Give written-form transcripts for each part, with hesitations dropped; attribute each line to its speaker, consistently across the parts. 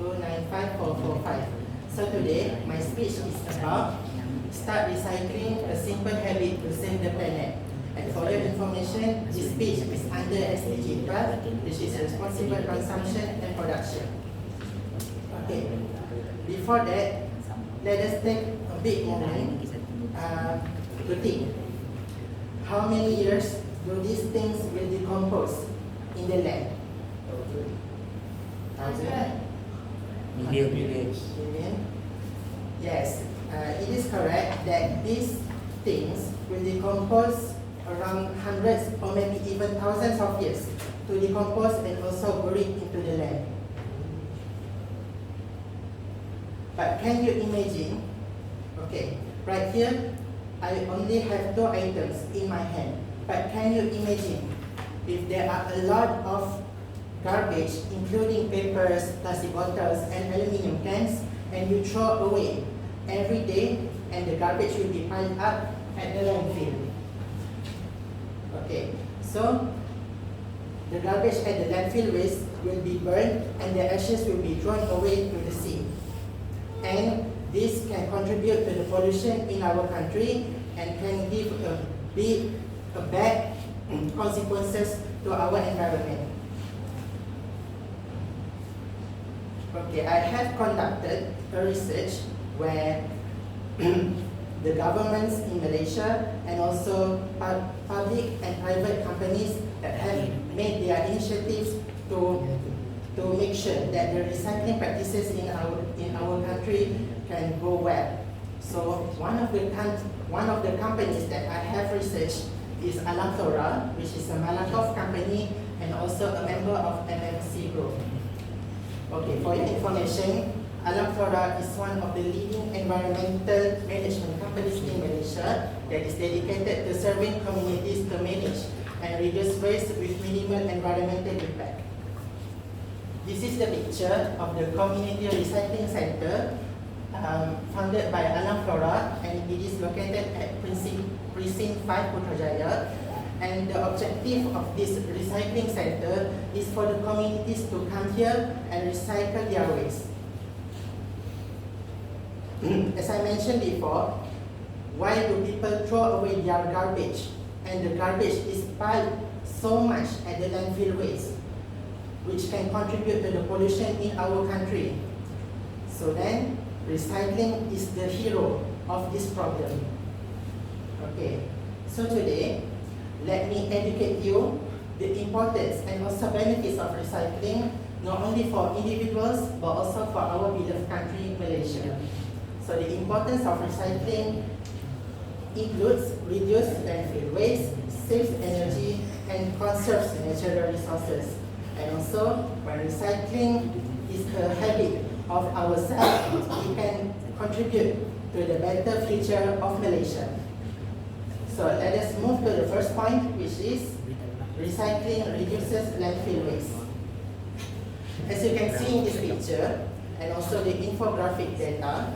Speaker 1: 29545. So today, my speech is about start recycling, a simple habit to save the planet. And for your information, this speech is under SDG 12, which is responsible consumption and production. Okay. Before that, let us take a big moment to think. How many years do these things will decompose in the land? 1,000?
Speaker 2: Million.
Speaker 1: Yes, it is correct that these things will decompose around hundreds or maybe even thousands of years to decompose and also buried into the land. But can you imagine? Okay, right here, I only have 2 items in my hand. But can you imagine if there are a lot of garbage, including papers, plastic bottles, and aluminum cans, and you throw away every day, and the garbage will be piled up at the landfill. Okay, so the garbage at the landfill waste will be burned, and the ashes will be thrown away to the sea. And this can contribute to the pollution in our country and can give a bad consequences to our environment. Okay, I have conducted a research where the governments in Malaysia and also public and private companies that have made their initiatives to make sure that the recycling practices in our country can go well. So one of the companies that I have researched is Alam Flora, which is a Malakoff company and also a member of MMC Group. Okay, for your information, Alam Flora is one of the leading environmental management companies in Malaysia that is dedicated to serving communities to manage and reduce waste with minimal environmental impact. This is the picture of the Community Recycling Center founded by Alam Flora, and it is located at Precinct 5 Putrajaya. And the objective of this recycling center is for the communities to come here and recycle their waste. As I mentioned before, why do people throw away their garbage? And the garbage is piled so much at the landfill waste, which can contribute to the pollution in our country. So then, recycling is the hero of this problem. Okay, so today, let me educate you the importance and also benefits of recycling, not only for individuals, but also for our beloved country, Malaysia. So the importance of recycling includes reduce landfill waste, saves energy, and conserves natural resources. And also, when recycling is a habit of ourselves, we can contribute to the better future of Malaysia. So let us move to the first point, which is recycling reduces landfill waste. As you can see in this picture, and also the infographic data,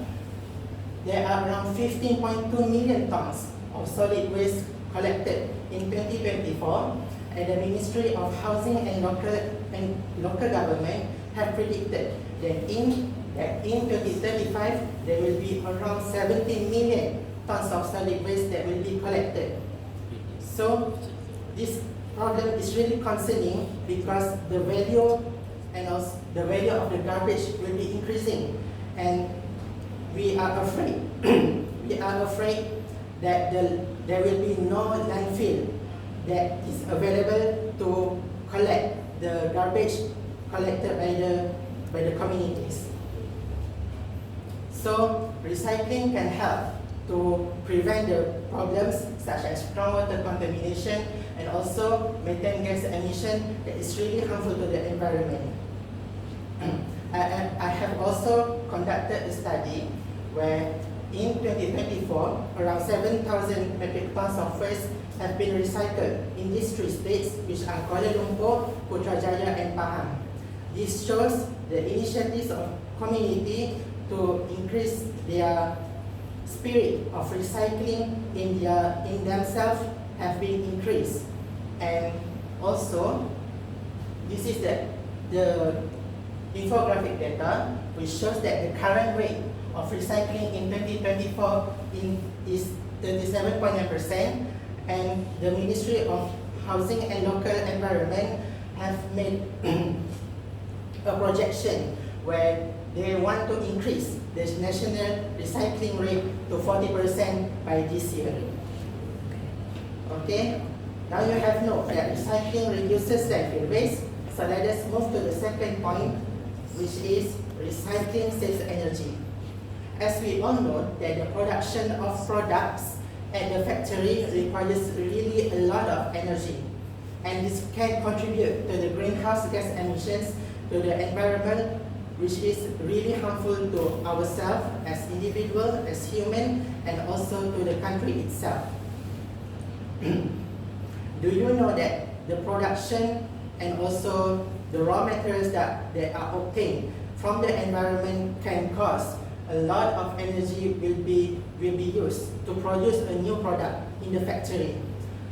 Speaker 1: there are around 15.2 million tons of solid waste collected in 2024, and the Ministry of Housing and Local Government have predicted that in 2035 there will be around 17 million tons of solid waste that will be collected. So this problem is really concerning because the value and also the value of the garbage will be increasing, and we are afraid that there will be no landfill that is available to collect the garbage collected by the communities. So recycling can help to prevent the problems such as groundwater contamination and also methane gas emission that is really harmful to the environment. I have also conducted a study where in 2024, around 7,000 metric tons of waste have been recycled in these 3 states, which are Kuala Lumpur, Putrajaya, and Pahang. This shows the initiatives of community to increase their spirit of recycling in themselves have been increased. And also, this is the infographic data, which shows that the current rate of recycling in 2024 is 37.9%, and the Ministry of Housing and Local Environment have made a projection where they want to increase the national recycling rate to 40% by this year. Okay, now you have known that recycling reduces landfill waste, so let us move to the second point, which is recycling saves energy. As we all know that the production of products at the factory requires really a lot of energy, and this can contribute to the greenhouse gas emissions to the environment, which is really harmful to ourselves as individuals, as humans, and also to the country itself. Do you know that the production and also the raw materials that are obtained from the environment can cause a lot of energy will be used to produce a new product in the factory.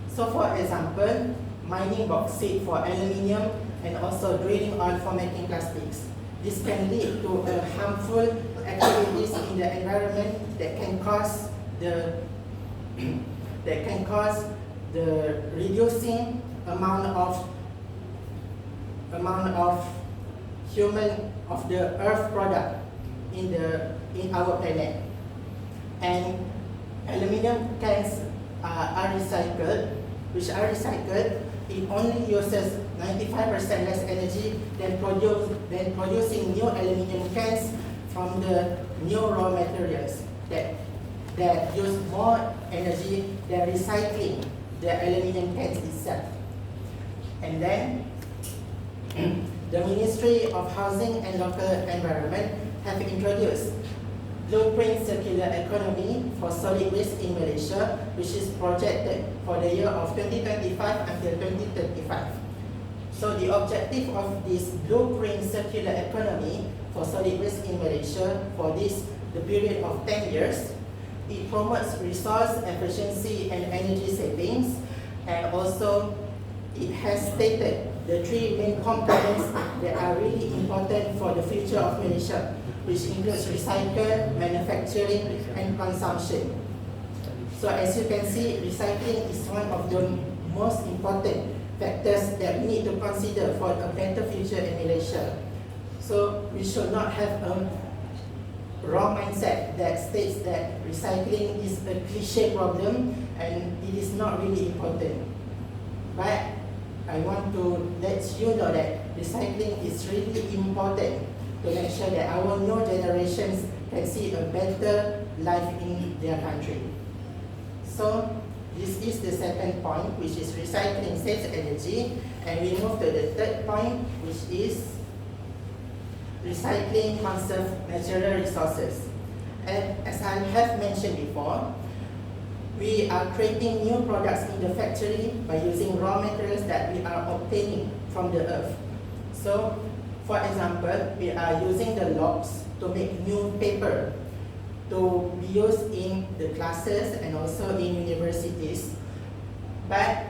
Speaker 1: So for example, mining bauxite for aluminium and also drilling oil for making plastics. This can lead to harmful activities in the environment that can cause the reducing amount of human of the earth product in our planet. And aluminium cans are recycled, it only uses 95% less energy than producing new aluminium cans from the new raw materials that use more energy than recycling the aluminium cans itself. And then the Ministry of Housing and Local Environment have introduced Blueprint Circular Economy for Solid Waste in Malaysia, which is projected for the year of 2025 until 2035. So the objective of this Blueprint Circular Economy for Solid Waste in Malaysia for the period of 10 years, it promotes resource efficiency and energy savings, and also it has stated the three main components that are really important for the future of Malaysia, which includes recycle, manufacturing, and consumption. So as you can see, recycling is one of the most important factors that we need to consider for a better future in Malaysia. So we should not have a wrong mindset that states that recycling is a cliche problem and it is not really important. But I want to let you know that recycling is really important to make sure that our new generations can see a better life in their country. So this is the second point, which is recycling saves energy, and we move to the third point, which is recycling conserves natural resources. And as I have mentioned before, we are creating new products in the factory by using raw materials that we are obtaining from the earth. So, for example, we are using the logs to make new paper to be used in the classes and also in universities. But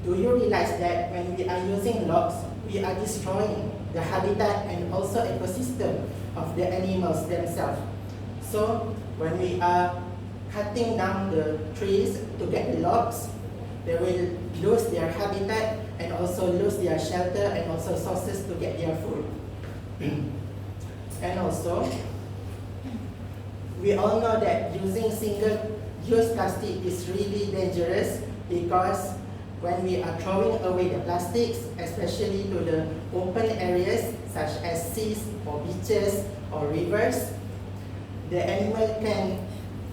Speaker 1: do you realize that when we are using logs, we are destroying the habitat and also ecosystem of the animals themselves? So when we are cutting down the trees to get the logs, they will lose their habitat and also lose their shelter and also sources to get their food. And also, we all know that using single-use plastic is really dangerous, because when we are throwing away the plastics, especially to the open areas such as seas or beaches or rivers, the animal can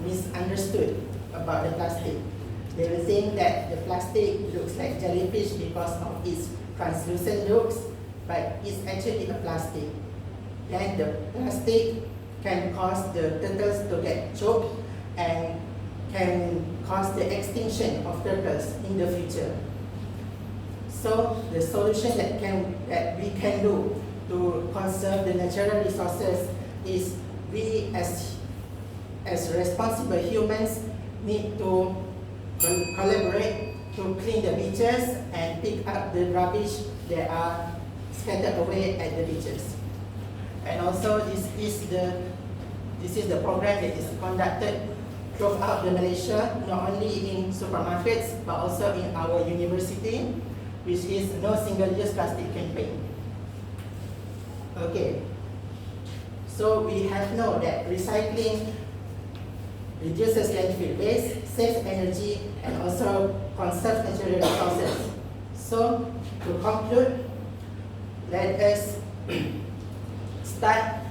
Speaker 1: misunderstood about the plastic. They will think that the plastic looks like jellyfish because of its translucent looks, but it's actually a plastic. Then the plastic can cause the turtles to get choked and can cause the extinction of turtles in the future. So the solution that we can do to conserve the natural resources is we as responsible humans need to collaborate to clean the beaches and pick up the rubbish that are scattered away at the beaches. And also this is the program that is conducted throughout the Malaysia, not only in supermarkets but also in our university, which is no single-use plastic campaign. Okay, so we have known that recycling reduces landfill waste, saves energy, and also conserves natural resources. So, to conclude, let us start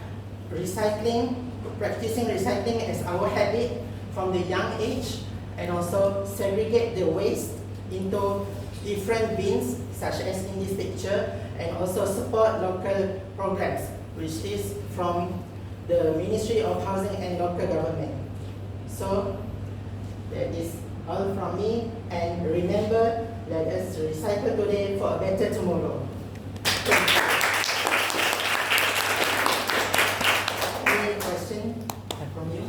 Speaker 1: practicing recycling as our habit from the young age, and also segregate the waste into different bins, such as in this picture, and also support local programs, which is from the Ministry of Housing and Local Government. So, that is all from me, and remember, let us recycle today for a better tomorrow. Any question from you?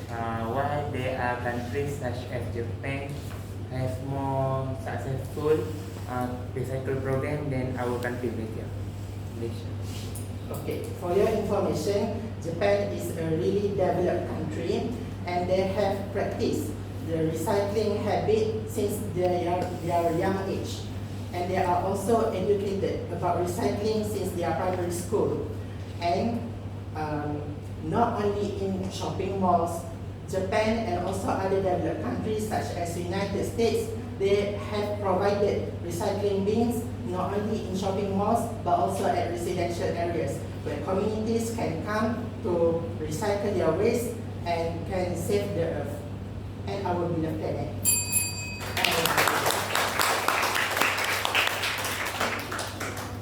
Speaker 3: Why there are countries such as Japan have more successful recycle program than our country, Malaysia?
Speaker 1: Okay, for your information, Japan is a really developed country, and they have practiced the recycling habit since their young age. And they are also educated about recycling since their primary school. And not only in shopping malls, Japan and also other developed countries such as the United States, they have provided recycling bins not only in shopping malls but also at residential areas where communities can come to recycle their waste and can save the earth and our beloved planet.